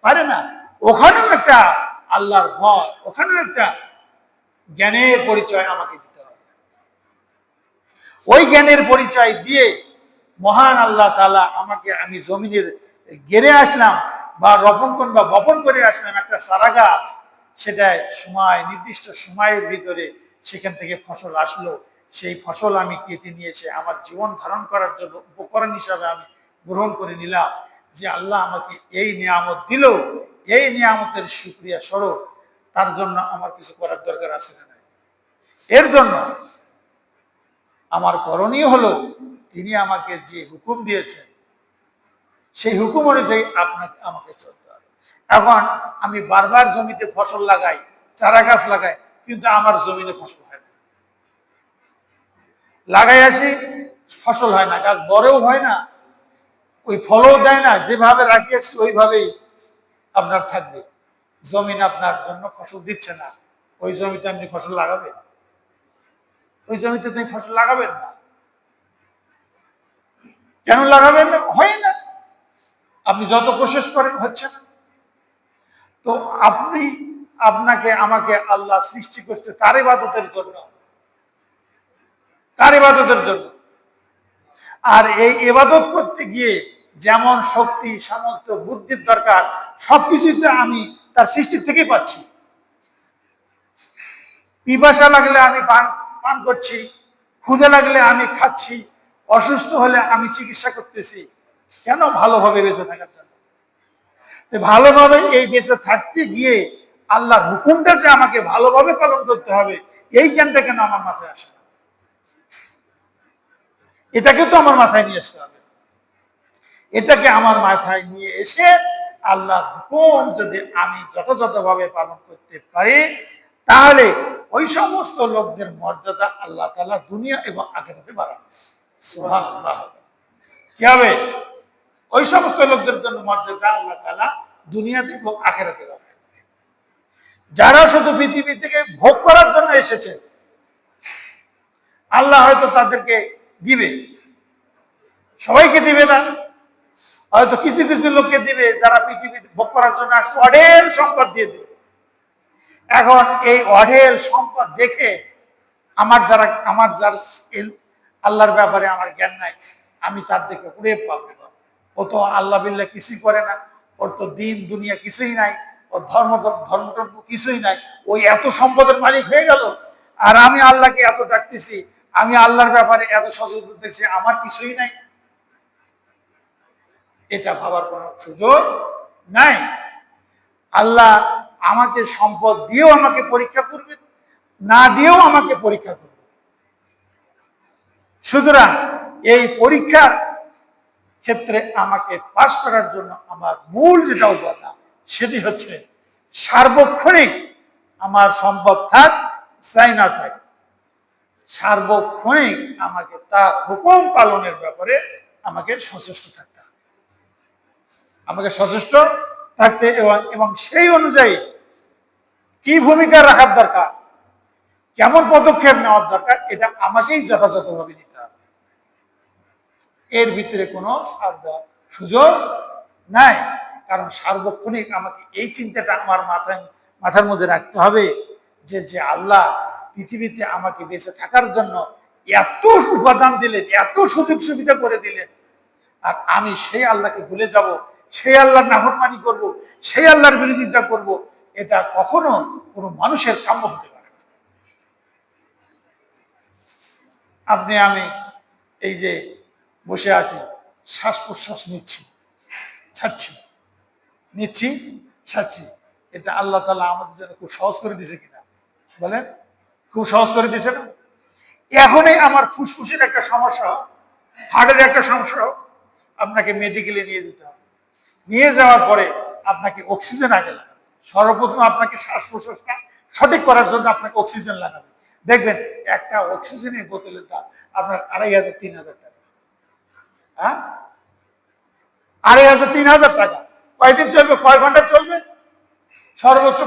পারে না। ওখানেও একটা আল্লাহর ভয়, ওখানেও একটা জ্ঞানের পরিচয় আমাকে দিতে হবে। ওই জ্ঞানের পরিচয় দিয়ে মহান আল্লাহ তাআলা আমাকে, আমি জমিনের গেড়ে আসলাম বা বপন করে আসলাম একটা চারা গাছ, সেটা সময়, নির্দিষ্ট সময়ের ভিতরে সেখান থেকে ফসল আসলো। সেই ফসল আমি কেটে নিয়েছে আমার জীবন ধারণ করার জন্য উপকরণ হিসাবে আমি গ্রহণ করে নিলাম যে আল্লাহ আমাকে এই নিয়ামত দিল, এই নিয়ামতের শুকরিয়া স্বরূপ তার জন্য আমার কিছু করার দরকার আছে না? এর জন্য আমার করণীয় হলো তিনি আমাকে যে হুকুম দিয়েছেন সেই হুকুম অনুযায়ী আপনাকে আমাকে চলতে হবে। এখন আমি বারবার জমিতে ফসল লাগাই, চারা গাছ লাগাই, কিন্তু আমার জমিনে ফসল হয় না। লাগাই আসি, ফসল হয় না, গাছ বড়ও হয় না, ওই ফলও দেয় না। যেভাবে রাখিয়েছি ওইভাবেই আপনার থাকবে। জমিন আপনার জন্য ফসল দিচ্ছে না, ওই জমিতে আপনি ফসল লাগাবেন? ওই জমিতে আপনি ফসল লাগাবেন না। কেন লাগাবেন না? হয় না। আপনি যত প্রসেস করেন হচ্ছে না। তো আপনাকে আমাকে আল্লাহ সৃষ্টি করছে তার ইবাদতের জন্য, তার ইবাদতের জন্য। আর এই ইবাদত করতে গিয়ে যেমন শক্তি, সামর্থ্য, বুদ্ধির দরকার, সবকিছুই তো আমি তার সৃষ্টি থেকেই পাচ্ছি। পিপাসা লাগলে আমি পান করছি, ক্ষুধা লাগলে আমি খাচ্ছি, অসুস্থ হলে আমি চিকিৎসা করতেছি। কেন? ভালোভাবে বেঁচে থাকার জন্য। ভালোভাবে এই বেঁচে থাকতে গিয়ে আল্লাহর হুকুমটা যে আমাকে ভালোভাবে পালন করতে হবে, এই জ্ঞানটা কেন আমার মাথায় আসে না? এটাকে তো আমার মাথায় নিয়ে আসতে হবে। এটাকে আমার মাথায় নিয়ে এসে আল্লাহর হুকুম যদি আমি যথাযথভাবে পালন করতে পারি, তাহলে ওই সমস্ত লোকদের মর্যাদা আল্লাহ তাআলা দুনিয়া এবং আখিরাতে বাড়াবে। সুবহানাল্লাহ। কি হবে? ওই সমস্ত লোকদের জন্য মর্যাদা আল্লাহ তাআলা দুনিয়াতে এবং আখিরাতে বাড়াবে। যারা শুধু পৃথিবী থেকে ভোগ করার জন্য এসেছে, আল্লাহ হয়তো তাদেরকে দিবে, সবাইকে দিবে না, হয়তো কিছু কিছু লোককে দিবে যারা পৃথিবী ভোগ করার জন্য আসছে, অঢেল সম্পদ দিয়ে দিবে। এখন এই অঢেল সম্পদ দেখে আমার যার আল্লাহর ব্যাপারে আমার জ্ঞান নাই, আমি তার দেখে উড়ে পাবো। ও তো আল্লাহ বিল্লাহ কিছুই করে না, ওর তো দিন দুনিয়া কিছুই নাই, ওর ধর্ম কিছুই নাই, ওই এত সম্পদের মালিক হয়ে গেল। আর আমি আল্লাহকে এত ডাকতেছি, আমি আল্লাহর ব্যাপারে এত সচেতন দেখছি, আমার কিছুই নাই। এটা ভাবার কোনো সুযোগ নাই। আল্লাহ আমাকে সম্পদ দিয়েও আমাকে পরীক্ষা করবে, না দিয়েও আমাকে পরীক্ষা করবে। সুতরাং এই পরীক্ষার ক্ষেত্রে আমাকে পাস করার জন্য আমার মূল যেটা উপাদান, সেটি হচ্ছে সার্বক্ষণিক আমার সম্পদ থাক চাই না থাক, সার্বক্ষণিক আমাকে তার হুকুম পালনের ব্যাপারে আমাকে সচেষ্ট থাকতে হবে, আমাকে সচেষ্ট থাকতে এবং সেই অনুযায়ী কি ভূমিকা রাখার দরকার, কেমন পদক্ষেপ নেওয়ার দরকার, এটা আমাকেই যথাযথভাবে নিতে হবে। এর ভিতরে কোনো ছাড় দেওয়ার সুযোগ নাই। কারণ সার্বক্ষণিক আমাকে এই চিন্তাটা আমার মাথার মধ্যে রাখতে হবে যে আল্লাহ পৃথিবীতে আমাকে বেঁচে থাকার জন্য এত উপাদান দিলেন, এত সুযোগ সুবিধা করে দিলেন, আর আমি সেই আল্লাহকে ভুলে যাব, সেই আল্লাহর নাফরমানি করব, সেই আল্লাহর বিরোধিতা করব, এটা কখনো কোনো মানুষের কাম্য হতে পারে না। আমি এই যে বসে আছি, শ্বাস প্রশ্বাস নিচ্ছি, ছাড়ছি, নিচ্ছি, ছাড়ছি, এটা আল্লাহ তাআলা আমাদের জন্য খুব সহজ করে দিয়েছে কিনা বলেন? খুব সহজ করে দিয়েছে না? এখনই আমার ফুসফুসের একটা সমস্যা, হার্টের একটা সমস্যা, আপনাকে মেডিকেলে নিয়ে যেতে হবে। নিয়ে যাওয়ার পরে আপনাকে অক্সিজেন আগে লাগাবে। সর্বপ্রথম আপনাকে শ্বাস প্রশ্বাসটা সঠিক করার জন্য আপনাকে অক্সিজেন লাগাবে। দেখবেন একটা অক্সিজেনের বোতলের দাম আপনার 2500 3000 টাকা। হ্যাঁ, 2500 3000 টাকা। কয়দিন চলবে? কয় ঘন্টা চলবে? সর্বোচ্চ